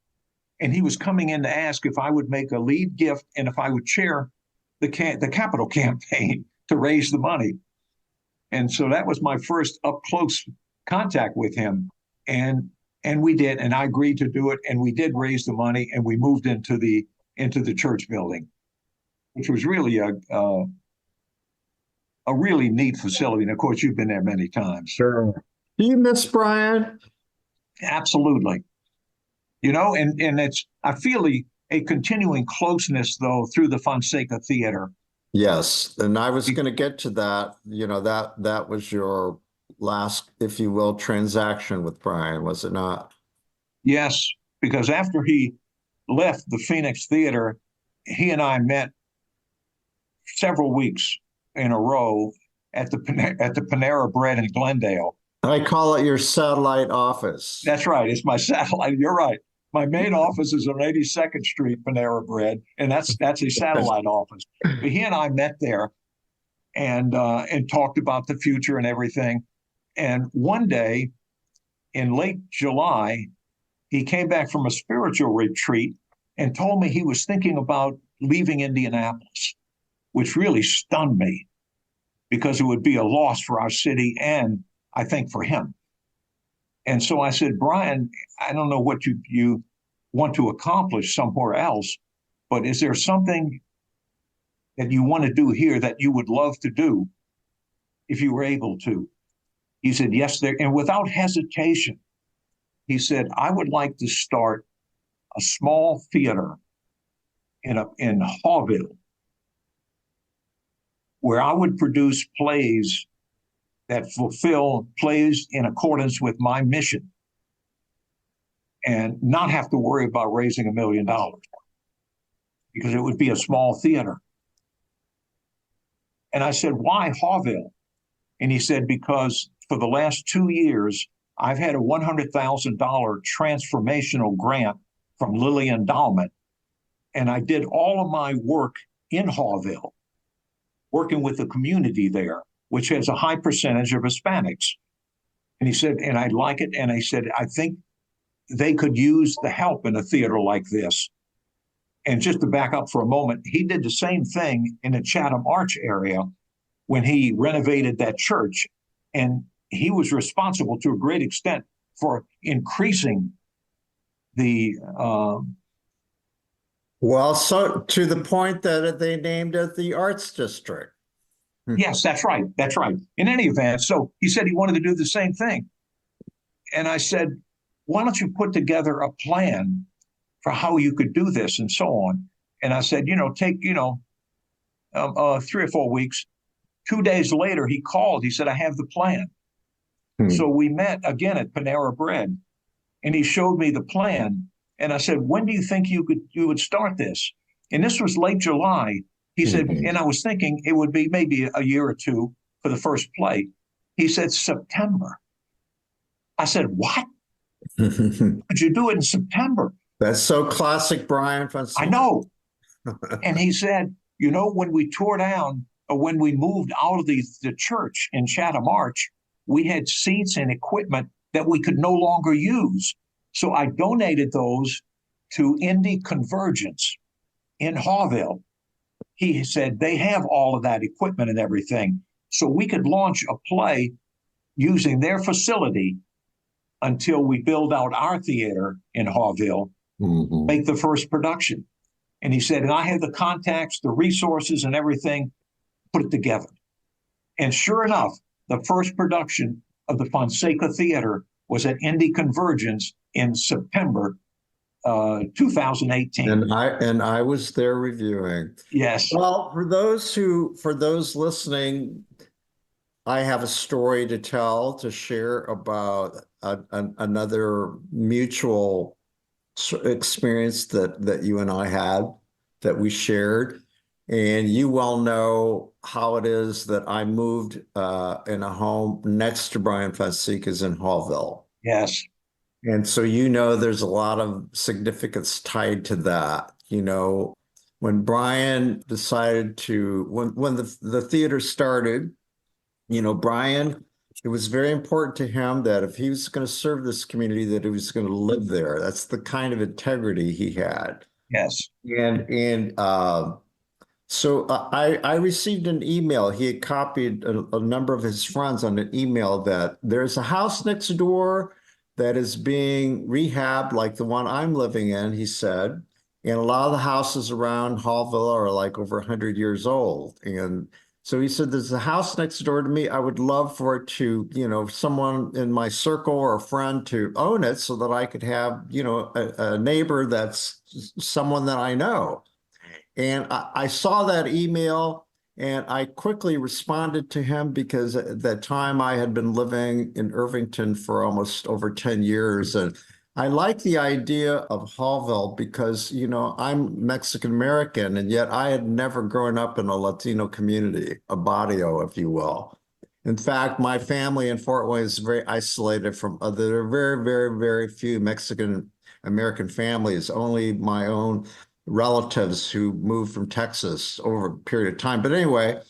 And he was coming in to ask if I would make a lead gift and if I would chair the capital campaign to raise the money. And so that was my first up close contact with him. And we did, and I agreed to do it, and we did raise the money, and we moved into the church building, which was really a really neat facility. And of course, you've been there many times. Sure. Do you miss Brian? Absolutely. And I feel a continuing closeness though through the Fonseca Theater. Yes, and I was going to get to that. That was your last, if you will, transaction with Brian, was it not? Yes, because after he left the Phoenix Theater, he and I met several weeks in a row at the Panera Bread in Glendale. I call it your satellite office. That's right. It's my satellite. You're right. My main office is on 82nd Street, Panera Bread, and that's a satellite office. But he and I met there and talked about the future and everything. And one day in late July, he came back from a spiritual retreat and told me he was thinking about leaving Indianapolis, which really stunned me because it would be a loss for our city and I think for him. And so I said, Brian, I don't know what you want to accomplish somewhere else, but is there something that you want to do here that you would love to do if you were able to? He said, yes, there. And without hesitation, he said, I would like to start a small theater in Hawville where I would produce plays that fulfill plays in accordance with my mission and not have to worry about raising $1 million because it would be a small theater. And I said, why Hawville? And he said, because for the last 2 years, I've had a $100,000 transformational grant from Lilly Endowment. And I did all of my work in Hawville, working with the community there, which has a high percentage of Hispanics. And he said, and I like it. And I said, I think they could use the help in a theater like this. And just to back up for a moment, he did the same thing in the Chatham Arch area when he renovated that church. And he was responsible to a great extent for increasing the well, so to the point that they named it the Arts District. Yes, that's right. That's right. In any event, so he said he wanted to do the same thing. And I said, why don't you put together a plan for how you could do this and so on? And I said, take, 3 or 4 weeks. 2 days later, he called. He said, I have the plan. So we met again at Panera Bread, and he showed me the plan. And I said, when do you think you would start this? And this was late July. He said, and I was thinking it would be maybe a year or two for the first play. He said, September. I said, what? Could you do it in September? That's so classic Brian Fonseca. I know. And he said, when we tore down or when we moved out of the church in Chatham Arch, we had seats and equipment that we could no longer use. So I donated those to Indy Convergence in Hawville. He said they have all of that equipment and everything. So we could launch a play using their facility until we build out our theater in Hawville, make the first production. And he said, and I have the contacts, the resources and everything, put it together. And sure enough, the first production of the Fonseca Theater was at Indy Convergence in September 2018. And I was there reviewing. Yes. Well, for those listening, I have a story to tell, to share about another mutual experience that you and I had, that we shared. And you well know how it is that I moved in a home next to Brian Fonseca's in Hawville. Yes. And so, there's a lot of significance tied to that. When Brian decided to, when the theater started, Brian it was very important to him that if he was going to serve this community, that he was going to live there. That's the kind of integrity he had. Yes. And I received an email. He had copied a number of his friends on an email that there's a house next door that is being rehabbed like the one I'm living in, he said. And a lot of the houses around Hallville are like over 100 years old. And so he said, there's a house next door to me. I would love for it to, someone in my circle or a friend to own it so that I could have, a neighbor that's someone that I know. And I saw that email and I quickly responded to him because at that time I had been living in Irvington for almost over 10 years. And I like the idea of Hallville because, I'm Mexican American and yet I had never grown up in a Latino community, a barrio, if you will. In fact, my family in Fort Wayne is very isolated from other, there are very, very, very few Mexican American families, only my own relatives who moved from Texas over a period of time. But anyway,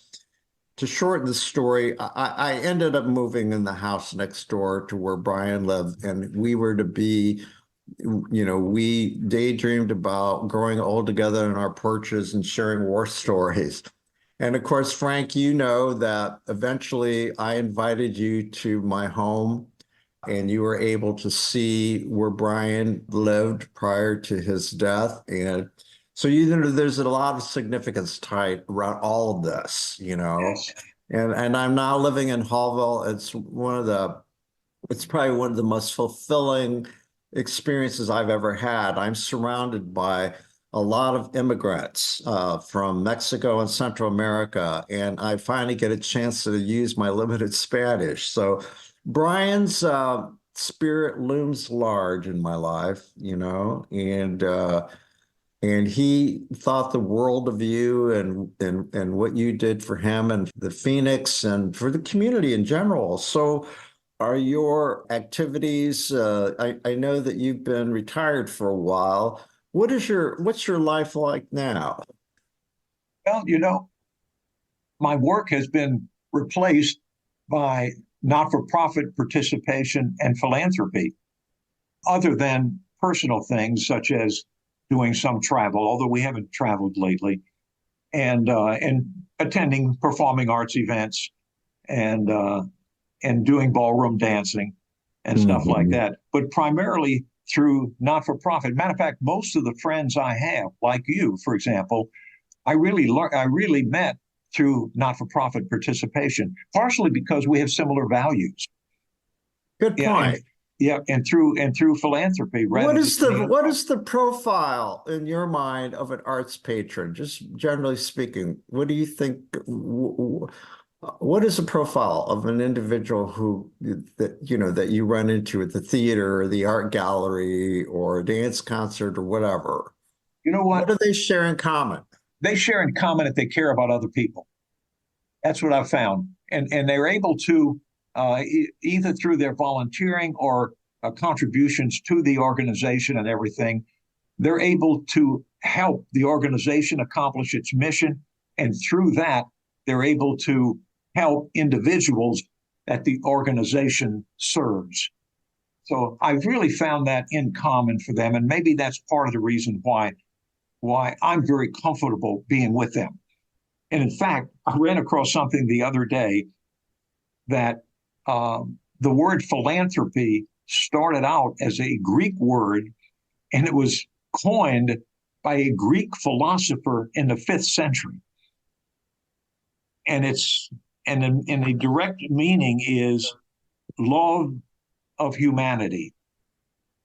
to shorten the story, I ended up moving in the house next door to where Brian lived, and we were to be, we daydreamed about growing old together in our porches and sharing war stories. And of course, Frank, you know that eventually I invited you to my home and you were able to see where Brian lived prior to his death. And so there's a lot of significance tied around all of this, Yes. And I'm now living in Hallville. It's probably one of the most fulfilling experiences I've ever had. I'm surrounded by a lot of immigrants from Mexico and Central America, and I finally get a chance to use my limited Spanish. So Brian's spirit looms large in my life, and he thought the world of you and what you did for him and the Phoenix and for the community in general. So are your activities, I know that you've been retired for a while. What's your life like now? Well, my work has been replaced by not-for-profit participation and philanthropy, other than personal things such as doing some travel, although we haven't traveled lately, and attending performing arts events and doing ballroom dancing and stuff like that. But primarily through not-for-profit. Matter of fact, most of the friends I have, like you, for example, I really met through not-for-profit participation, partially because we have similar values. Good point. And through philanthropy. What is the profile in your mind of an arts patron? Just generally speaking, what do you think? What is the profile of an individual that you run into at the theater or the art gallery or a dance concert or whatever? You know what? What do they share in common? They share in common that they care about other people. That's what I've found, and they're able to. Either through their volunteering or contributions to the organization and everything, they're able to help the organization accomplish its mission. And through that, they're able to help individuals that the organization serves. So I've really found that in common for them. And maybe that's part of the reason why I'm very comfortable being with them. And in fact, I ran across something the other day that the word philanthropy started out as a Greek word, and it was coined by a Greek philosopher in the 5th century. And in a direct meaning is love of humanity.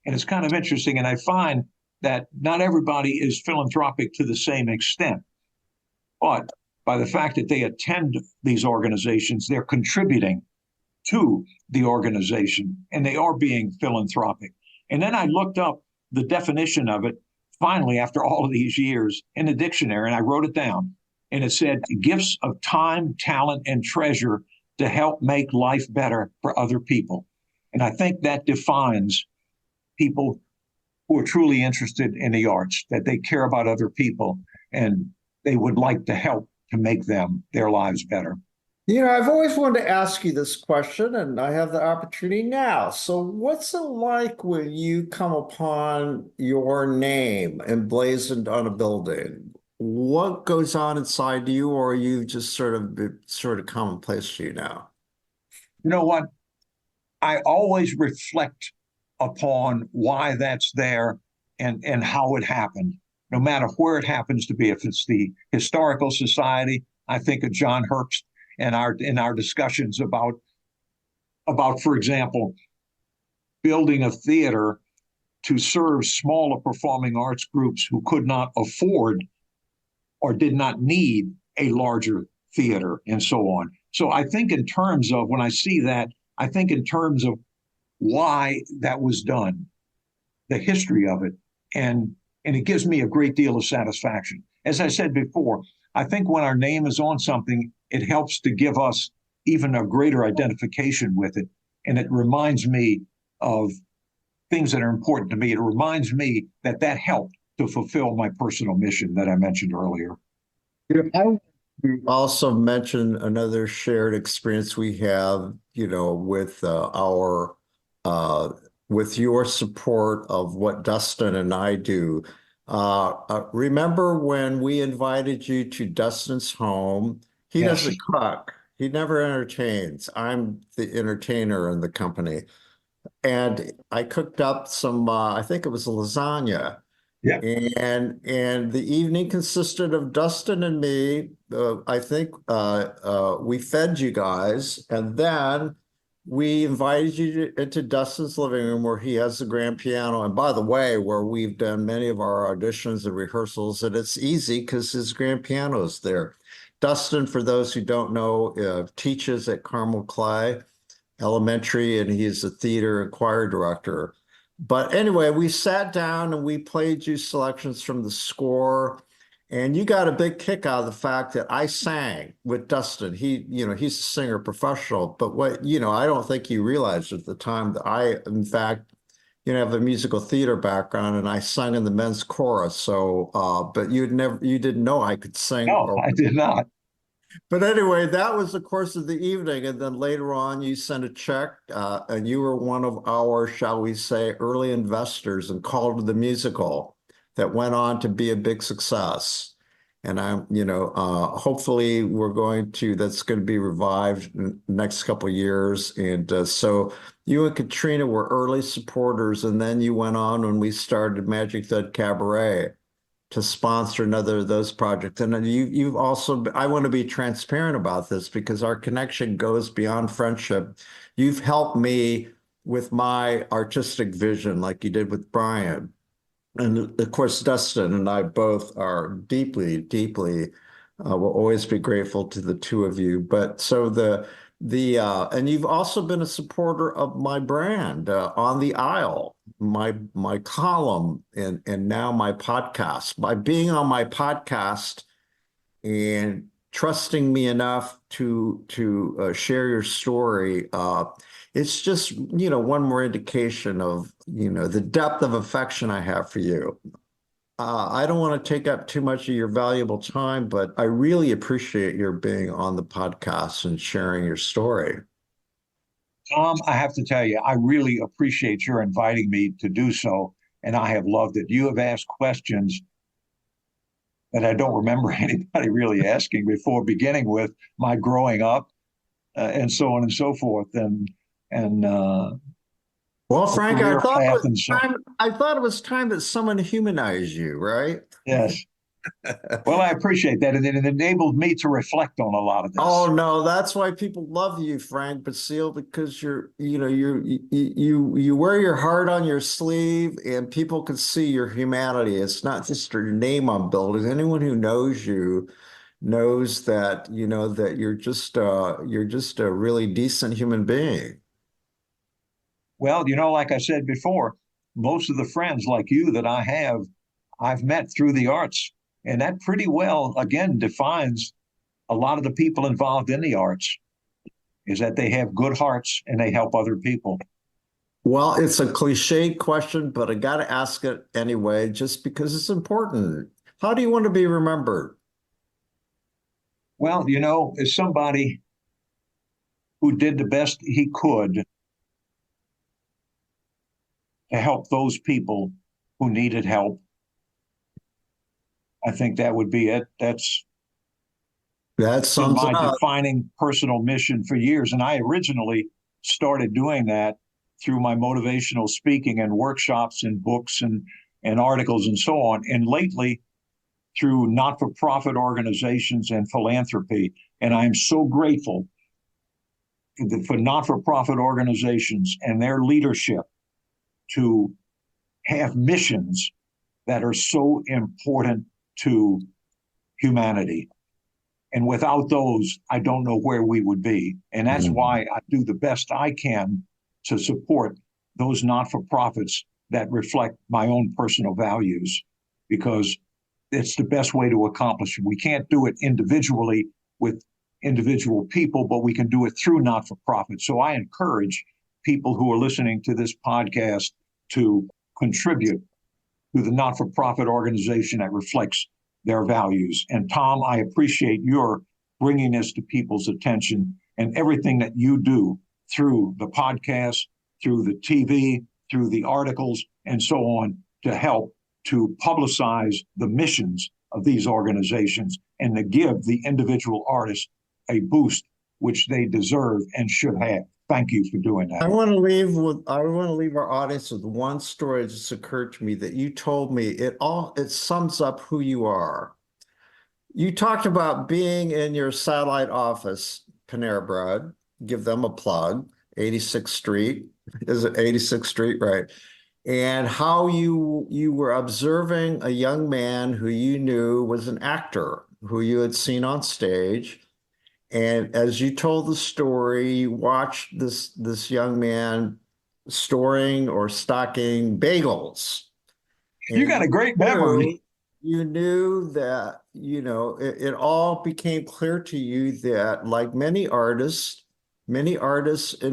And it's kind of interesting. And I find that not everybody is philanthropic to the same extent, but by the fact that they attend these organizations, they're contributing to the organization, and they are being philanthropic. And then I looked up the definition of it, finally, after all of these years, in the dictionary, and I wrote it down. And it said, gifts of time, talent, and treasure to help make life better for other people. And I think that defines people who are truly interested in the arts, that they care about other people, and they would like to help to make their lives better. I've always wanted to ask you this question, and I have the opportunity now. So, what's it like when you come upon your name emblazoned on a building? What goes on inside you, or are you just sort of commonplace to you now? You know what? I always reflect upon why that's there and how it happened, no matter where it happens to be. If it's the Historical Society, I think of John Herbst and our in our discussions about, for example, building a theater to serve smaller performing arts groups who could not afford or did not need a larger theater and so on. So I think in terms of when I see that, I think in terms of why that was done, the history of it, and it gives me a great deal of satisfaction. As I said before, I think when our name is on something, it helps to give us even a greater identification with it. And it reminds me of things that are important to me. It reminds me that that helped to fulfill my personal mission that I mentioned earlier. You also mentioned another shared experience we have, with our with your support of what Dustin and I do. Remember when we invited you to Dustin's home? He Yes. doesn't cook. He never entertains. I'm the entertainer in the company. And I cooked up some, I think it was lasagna. Yeah. And the evening consisted of Dustin and me. I think we fed you guys, and then we invited you into Dustin's living room where he has the grand piano. And by the way, where we've done many of our auditions and rehearsals, and it's easy because his grand piano is there. Dustin, for those who don't know, teaches at Carmel Elementary, and he's a theater and choir director. But anyway, we sat down and we played you selections from the score, and you got a big kick out of the fact that I sang with Dustin. He's a singer professional, but I don't think you realized at the time that I, in fact, have a musical theater background, and I sung in the men's chorus. So, but you didn't know I could sing. No, I did not. But anyway, that was the course of the evening. And then later on, you sent a check, and you were one of our, shall we say, early investors in Call to the Musical that went on to be a big success. And hopefully that's going to be revived in the next couple of years. And so you and Katrina were early supporters, and then you went on when we started Magic Thread Cabaret to sponsor another of those projects. And you've also, I want to be transparent about this because our connection goes beyond friendship. You've helped me with my artistic vision like you did with Brian. And of course, Dustin and I both are deeply, deeply, will always be grateful to the two of you. But so and you've also been a supporter of my brand, On the Aisle, my column, and now my podcast. By being on my podcast and trusting me enough to share your story, it's just one more indication of the depth of affection I have for you. I don't want to take up too much of your valuable time, but I really appreciate your being on the podcast and sharing your story. Tom, I have to tell you, I really appreciate your inviting me to do so, and I have loved it. You have asked questions that I don't remember anybody really asking before, beginning with my growing up, and so on and so forth. Well, Frank, I thought it was time that someone humanized you, right? Yes. Well, I appreciate that, and it enabled me to reflect on a lot of this. Oh no, that's why people love you, Frank Basile, because you wear your heart on your sleeve, and people can see your humanity. It's not just your name on buildings. Anyone who knows you knows that that you're just a really decent human being. Well, like I said before, most of the friends like you that I've met through the arts. And that pretty well, again, defines a lot of the people involved in the arts, is that they have good hearts and they help other people. Well, it's a cliched question, but I got to ask it anyway, just because it's important. How do you want to be remembered? Well, as somebody who did the best he could to help those people who needed help. I think that would be it. That's That been sums my it up. defining personal mission for years. And I originally started doing that through my motivational speaking and workshops and books and articles and so on. And lately, through not-for-profit organizations and philanthropy. And I'm so grateful for not-for-profit organizations and their leadership to have missions that are so important to humanity. And without those, I don't know where we would be. And that's why I do the best I can to support those not-for-profits that reflect my own personal values, because it's the best way to accomplish it. We can't do it individually with individual people, but we can do it through not-for-profit. So I encourage people who are listening to this podcast to contribute to the not-for-profit organization that reflects their values. And Tom, I appreciate your bringing this to people's attention and everything that you do through the podcast, through the TV, through the articles, and so on, to help to publicize the missions of these organizations and to give the individual artists a boost which they deserve and should have. Thank you for doing that. I want to leave our audience with one story that just occurred to me that you told me. It sums up who you are. You talked about being in your satellite office, Panera Bread. Give them a plug. 86th Street. Is it 86th Street? Right. And how you were observing a young man who you knew was an actor, who you had seen on stage. And as you told the story, you watched this young man storing or stocking bagels. You got a great memory. You knew that, it all became clear to you that, like many artists, in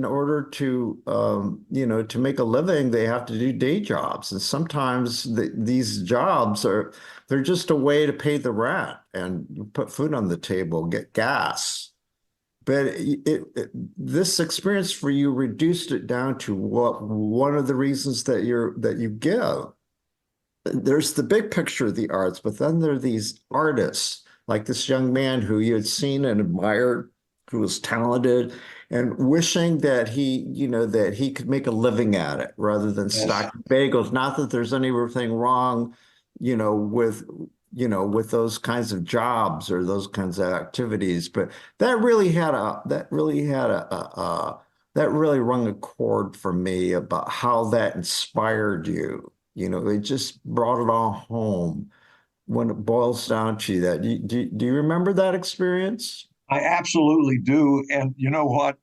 order to, to make a living, they have to do day jobs. And sometimes these jobs they're just a way to pay the rent and put food on the table, get gas. But this experience for you reduced it down to one of the reasons that you give. There's the big picture of the arts, but then there are these artists, like this young man who you had seen and admired, who was talented, and wishing that he could make a living at it rather than stocking bagels. Not that there's anything wrong, with those kinds of jobs or those kinds of activities, but that really rung a chord for me about how that inspired you. It just brought it all home when it boils down to that. Do you remember that experience? I absolutely do. And you know what?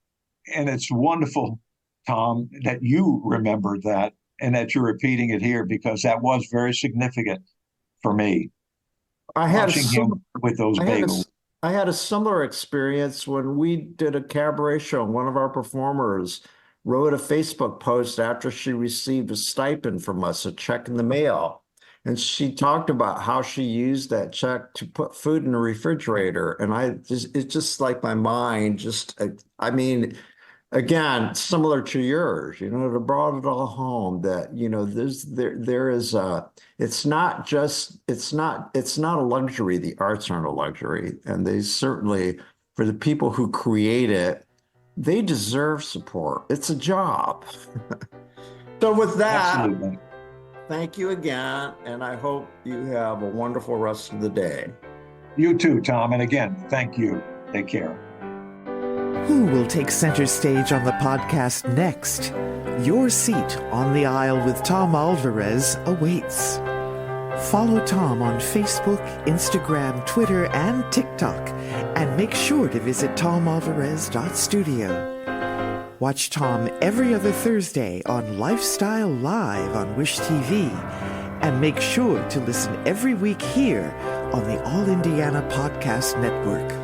And it's wonderful, Tom, that you remembered that and that you're repeating it here, because that was very significant for me. Watching him with those bagels. I had a similar experience when we did a cabaret show. One of our performers wrote a Facebook post after she received a stipend from us, a check in the mail. And she talked about how she used that check to put food in the refrigerator. And it's just like my mind again, similar to yours, it brought it all home that, it's not a luxury. The arts aren't a luxury. And they certainly, for the people who create it, they deserve support. It's a job. So with that, absolutely. Thank you again. And I hope you have a wonderful rest of the day. You too, Tom. And again, thank you. Take care. Who will take center stage on the podcast next? Your seat on the aisle with Tom Alvarez awaits. Follow Tom on Facebook, Instagram, Twitter, and TikTok, and make sure to visit tomalvarez.studio. Watch Tom every other Thursday on Lifestyle Live on Wish TV, and make sure to listen every week here on the All Indiana Podcast Network.